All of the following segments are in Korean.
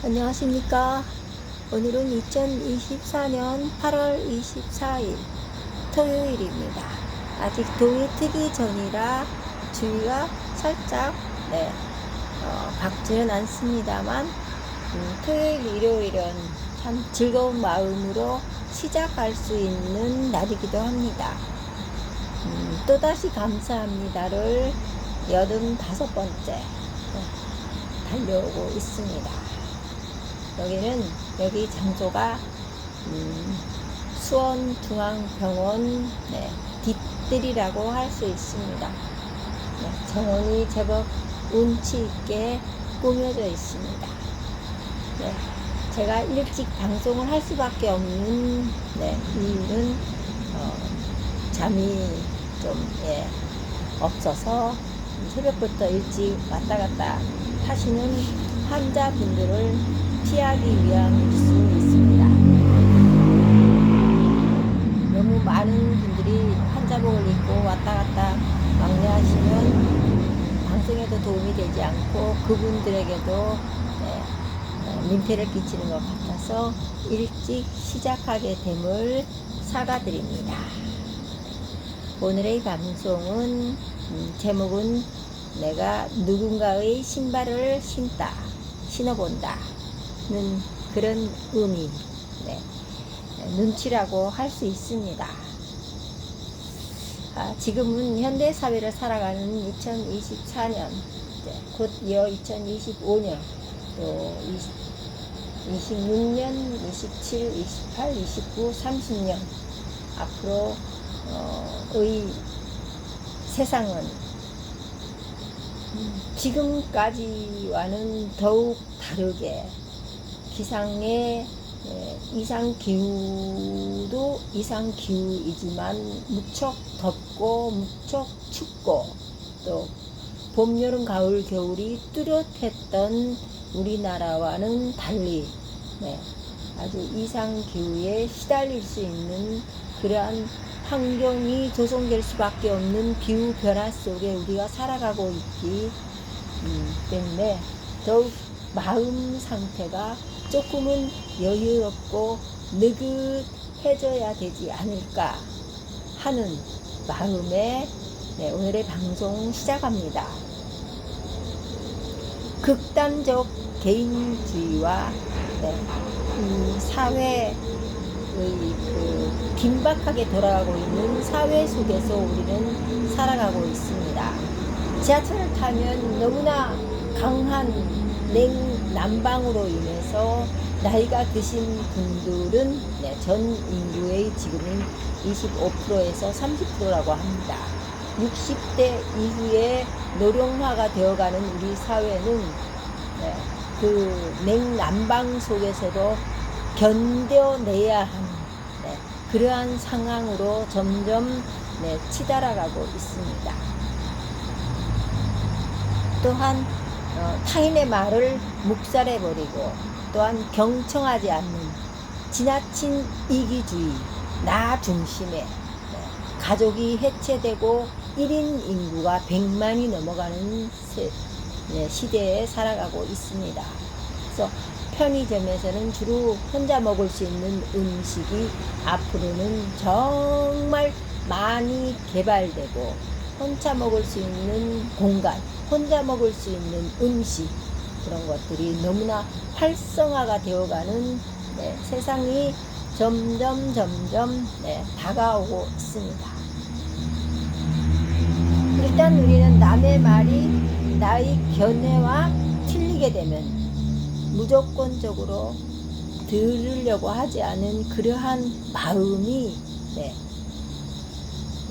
안녕하십니까. 오늘은 2024년 8월 24일 토요일입니다. 아직 동이 트기 전이라 주위가 살짝 밝지는 않습니다만 토요일 일요일은 참 즐거운 마음으로 시작할 수 있는 날이기도 합니다. 또다시 감사합니다를 85번째 달려오고 있습니다. 여기 장소가 수원중앙병원 뒷뜰이라고 할 수 있습니다. 정원이 제법 운치 있게 꾸며져 있습니다. 제가 일찍 방송을 할 수밖에 없는 이유는 잠이 좀 없어서 새벽부터 일찍 왔다 갔다 하시는 환자분들을 피하기 위함일 수 있습니다. 너무 많은 분들이 환자복을 입고 왔다 갔다 막내하시면 방송에도 도움이 되지 않고 그분들에게도 민폐를 끼치는 것 같아서 일찍 시작하게 됨을 사과드립니다. 오늘의 방송은 제목은 내가 누군가의 신발을 신어본다 는 그런 의미, 눈치라고 할 수 있습니다. 지금은 현대사회를 살아가는 2024년, 곧 이어 2025년, 또 26년, 27, 28, 29, 30년 앞으로의 세상은 지금까지와는 더욱 다르게 기상의 이상기후도 이상기후이지만 무척 덥고 무척 춥고 또 봄, 여름, 가을, 겨울이 뚜렷했던 우리나라와는 달리 아주 이상기후에 시달릴 수 있는 그러한 환경이 조성될 수밖에 없는 기후변화 속에 우리가 살아가고 있기 때문에 더욱 마음 상태가 조금은 여유롭고 느긋해져야 되지 않을까 하는 마음에 오늘의 방송 시작합니다. 극단적 개인주의와 이 사회의 긴박하게 돌아가고 있는 사회 속에서 우리는 살아가고 있습니다. 지하철을 타면 너무나 강한 냉난방으로 인해서 나이가 드신 분들은 전 인구의 지금은 25%에서 30%라고 합니다. 60대 이후에 노령화가 되어가는 우리 사회는 그 냉난방 속에서도 견뎌내야 하는 그러한 상황으로 점점 치달아가고 있습니다. 또한 타인의 말을 묵살해버리고 또한 경청하지 않는 지나친 이기주의, 나 중심의 가족이 해체되고 1인 인구가 100만이 넘어가는 시대에 살아가고 있습니다. 그래서 편의점에서는 주로 혼자 먹을 수 있는 음식이 앞으로는 정말 많이 개발되고 혼자 먹을 수 있는 공간, 혼자 먹을 수 있는 음식 그런 것들이 너무나 활성화가 되어가는 세상이 점점 다가오고 있습니다. 일단 우리는 남의 말이 나의 견해와 틀리게 되면 무조건적으로 들으려고 하지 않은 그러한 마음이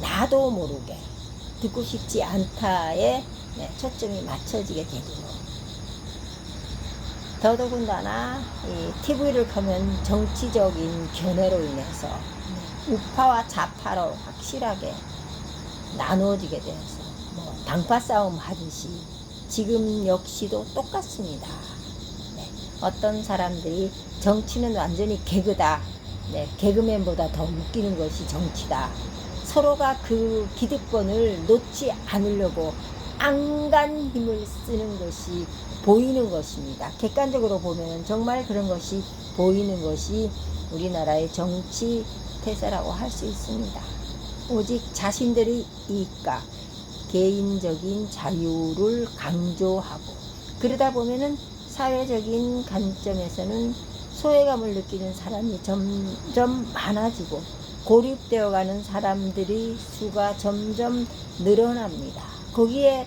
나도 모르게 듣고 싶지 않다에 초점이 맞춰지게 되고 더더군다나 이 TV를 켜면 정치적인 견해로 인해서 우파와 좌파로 확실하게 나누어지게 돼서 당파 싸움 하듯이 지금 역시도 똑같습니다. 어떤 사람들이 정치는 완전히 개그다. 개그맨보다 더 웃기는 것이 정치다. 서로가 그 기득권을 놓지 않으려고 안간 힘을 쓰는 것이 보이는 것입니다. 객관적으로 보면 정말 그런 것이 보이는 것이 우리나라의 정치 태세라고 할 수 있습니다. 오직 자신들의 이익과 개인적인 자유를 강조하고, 그러다 보면은 사회적인 관점에서는 소외감을 느끼는 사람이 점점 많아지고 고립되어 가는 사람들의 수가 점점 늘어납니다. 거기에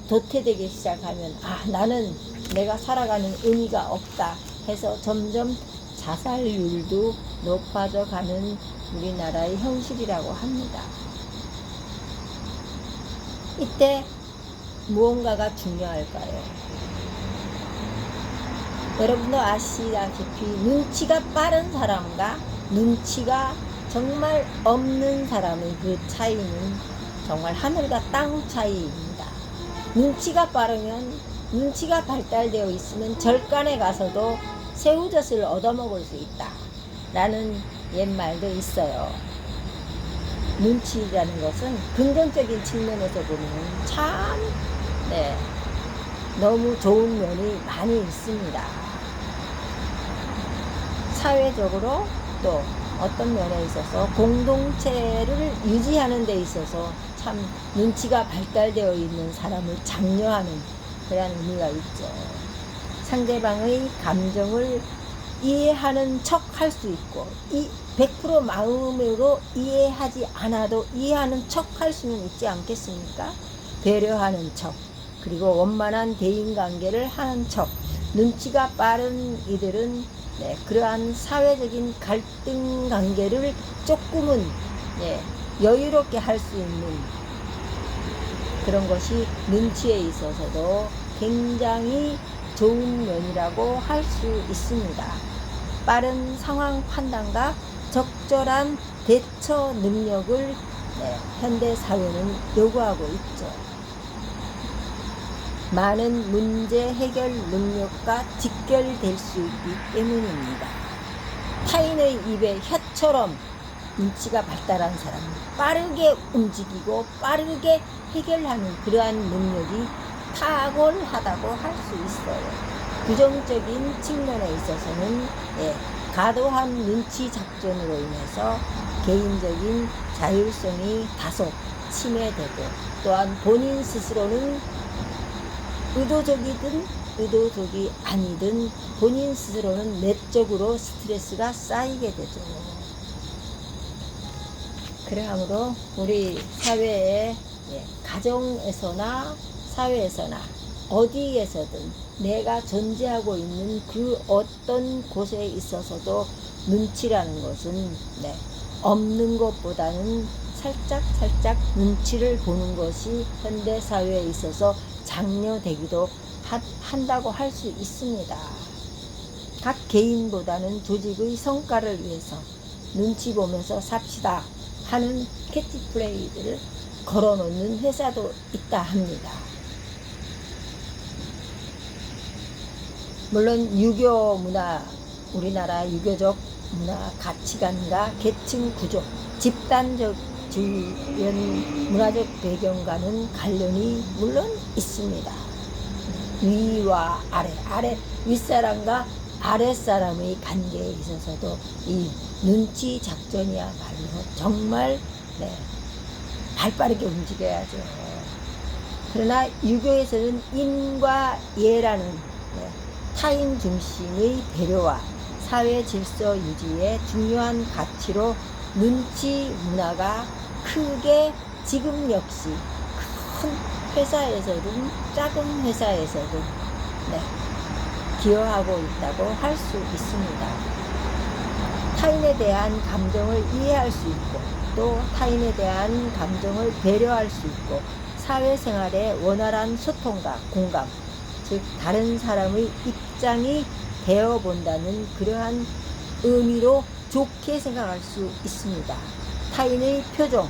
도태되기 시작하면 나는 내가 살아가는 의미가 없다 해서 점점 자살률도 높아져 가는 우리나라의 현실이라고 합니다. 이때 무언가가 중요할까요? 여러분도 아시다시피 눈치가 빠른 사람과 눈치가 정말 없는 사람의 그 차이는 정말 하늘과 땅 차이입니다. 눈치가 빠르면, 눈치가 발달되어 있으면 절간에 가서도 새우젓을 얻어먹을 수 있다 라는 옛말도 있어요. 눈치라는 것은 긍정적인 측면에서 보면 참 너무 좋은 면이 많이 있습니다. 사회적으로 또 어떤 면에 있어서 공동체를 유지하는 데 있어서 참 눈치가 발달되어 있는 사람을 장려하는 그런 의미가 있죠. 상대방의 감정을 이해하는 척 할 수 있고, 100% 마음으로 이해하지 않아도 이해하는 척 할 수는 있지 않겠습니까? 배려하는 척, 그리고 원만한 대인관계를 하는 척. 눈치가 빠른 이들은 그러한 사회적인 갈등 관계를 조금은 여유롭게 할 수 있는 그런 것이 눈치에 있어서도 굉장히 좋은 면이라고 할 수 있습니다. 빠른 상황 판단과 적절한 대처 능력을 현대 사회는 요구하고 있죠. 많은 문제 해결 능력과 직결될 수 있기 때문입니다. 타인의 입에 혀처럼 눈치가 발달한 사람은 빠르게 움직이고 빠르게 해결하는 그러한 능력이 탁월하다고 할 수 있어요. 부정적인 측면에 있어서는 과도한 눈치 작전으로 인해서 개인적인 자율성이 다소 침해되고, 또한 본인 스스로는 의도적이든 의도적이 아니든 본인 스스로는 내적으로 스트레스가 쌓이게 되죠. 그러므로 우리 사회에 가정에서나 사회에서나 어디에서든 내가 존재하고 있는 그 어떤 곳에 있어서도 눈치라는 것은 없는 것보다는 살짝 눈치를 보는 것이 현대 사회에 있어서 장려되기도 한다고 할 수 있습니다. 각 개인보다는 조직의 성과를 위해서 눈치 보면서 삽시다 하는 캐치프레이즈를 걸어놓는 회사도 있다 합니다. 물론 유교 문화, 우리나라 유교적 문화 가치관과 계층 구조, 집단적 주변 문화적 배경과는 관련이 물론 있습니다. 위와 아래, 윗사람과 아랫사람의 관계에 있어서도 이 눈치 작전이야말로 정말 발빠르게 움직여야죠. 그러나 유교에서는 인과 예라는 타인 중심의 배려와 사회 질서 유지의 중요한 가치로 눈치 문화가 크게 지금 역시 큰 회사에서든 작은 회사에서든 기여하고 있다고 할 수 있습니다. 타인에 대한 감정을 이해할 수 있고, 또 타인에 대한 감정을 배려할 수 있고, 사회생활의 원활한 소통과 공감, 즉 다른 사람의 입장이 되어본다는 그러한 의미로 좋게 생각할 수 있습니다. 타인의 표정,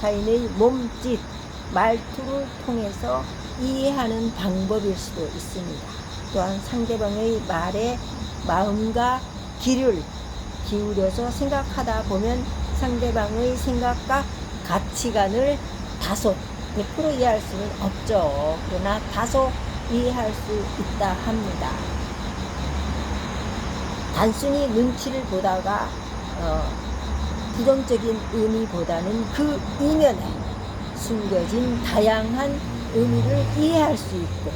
타인의 몸짓, 말투를 통해서 이해하는 방법일 수도 있습니다. 또한 상대방의 말에 마음과 귀를 기울여서 생각하다 보면 상대방의 생각과 가치관을 다소 100% 이해할 수는 없죠. 그러나 다소 이해할 수 있다 합니다. 단순히 눈치를 보다가 부정적인 의미보다는 그 이면에 숨겨진 다양한 의미를 이해할 수 있고,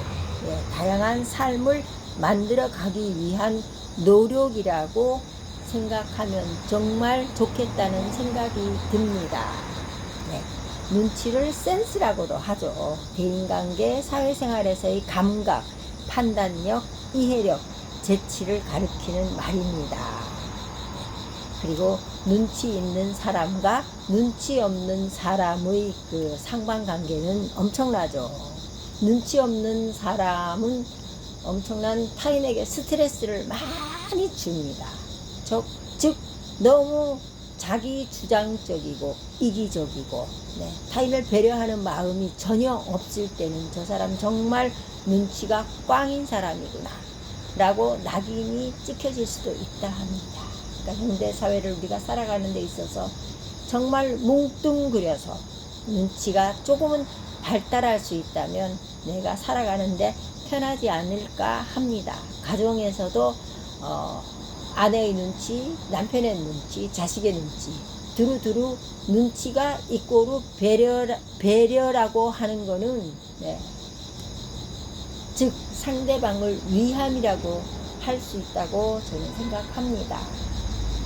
다양한 삶을 만들어 가기 위한 노력이라고 생각하면 정말 좋겠다는 생각이 듭니다. 눈치를 센스라고도 하죠. 대인관계, 사회생활에서의 감각, 판단력, 이해력, 재치를 가리키는 말입니다. 그리고 눈치 있는 사람과 눈치 없는 사람의 그 상관관계는 엄청나죠. 눈치 없는 사람은 엄청난 타인에게 스트레스를 많이 줍니다. 즉 너무 자기 주장적이고 이기적이고, 타인을 배려하는 마음이 전혀 없을 때는 저 사람 정말 눈치가 꽝인 사람이구나 라고 낙인이 찍혀질 수도 있다 합니다. 그러니까 현대사회를 우리가 살아가는 데 있어서 정말 뭉뚱그려서 눈치가 조금은 발달할 수 있다면 내가 살아가는데 편하지 않을까 합니다. 가정에서도 아내의 눈치, 남편의 눈치, 자식의 눈치, 두루두루 눈치가 이꼬르 배려라고 하는 거는, 즉 상대방을 위함이라고 할 수 있다고 저는 생각합니다.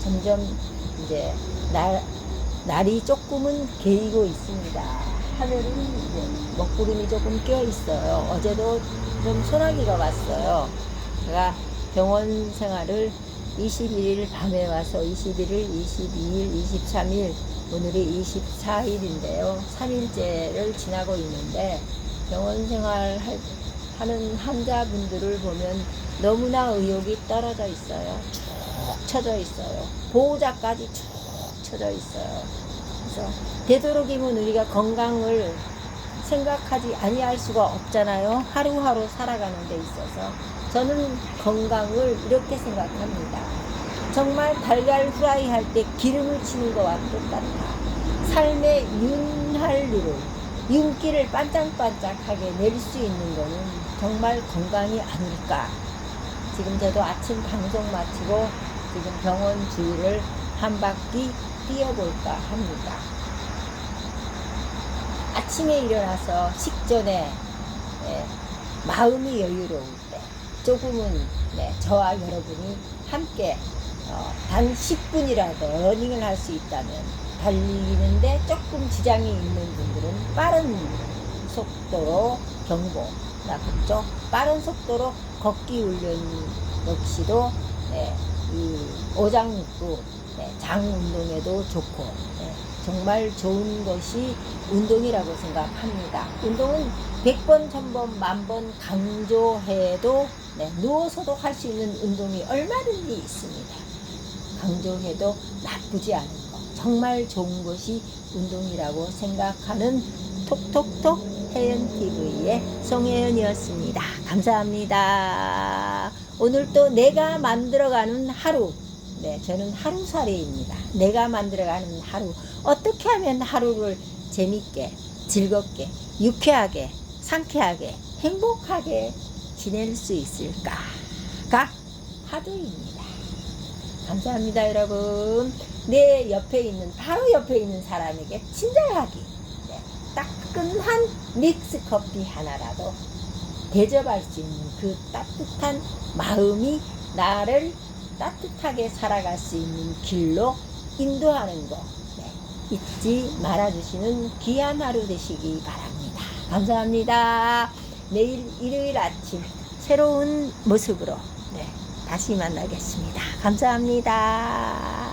점점 이제 날이 조금은 개이고 있습니다. 하늘은 이제 먹구름이 조금 껴 있어요. 어제도 좀 소나기가 왔어요. 제가 병원 생활을 21일 밤에 와서 21일, 22일, 23일, 오늘이 24일인데요. 3일째를 지나고 있는데 병원 생활 하는 환자분들을 보면 너무나 의욕이 떨어져 있어요. 축 처져 있어요. 보호자까지 축 처져 있어요. 그래서 되도록이면 우리가 건강을 생각하지 아니할 수가 없잖아요. 하루하루 살아가는 데 있어서 저는 건강을 이렇게 생각합니다. 정말 달걀 후라이 할 때 기름을 치는 것과 똑같아. 삶의 윤활유를, 윤기를 반짝반짝하게 낼 수 있는 거는 정말 건강이 아닐까. 지금 저도 아침 방송 마치고 지금 병원 주위를 한 바퀴 뛰어볼까 합니다. 아침에 일어나서 식전에 마음이 여유로울 때 조금은 저와 여러분이 함께 단 10분이라도 러닝을 할 수 있다면, 달리는데 조금 지장이 있는 분들은 빠른 속도로 경보, 그렇죠? 빠른 속도로 걷기 훈련 역시도 이 오장육부 장 운동에도 좋고, 정말 좋은 것이 운동이라고 생각합니다. 운동은 100번, 1000번, 10,000번 강조해도 누워서도 할 수 있는 운동이 얼마든지 있습니다. 강조해도 나쁘지 않은 것, 정말 좋은 것이 운동이라고 생각하는 톡톡톡 혜연TV의 송혜연이었습니다. 감사합니다. 오늘 또 내가 만들어가는 하루, 저는 하루살이입니다. 내가 만들어가는 하루, 어떻게 하면 하루를 재밌게, 즐겁게, 유쾌하게, 상쾌하게, 행복하게 지낼 수 있을까가 하루입니다. 감사합니다, 여러분. 내 옆에 있는, 바로 옆에 있는 사람에게 친절하게 따끈한 믹스커피 하나라도 대접할 수 있는 그 따뜻한 마음이 나를 따뜻하게 살아갈 수 있는 길로 인도하는 거 잊지 말아주시는 귀한 하루 되시기 바랍니다. 감사합니다. 내일 일요일 아침 새로운 모습으로 다시 만나겠습니다. 감사합니다.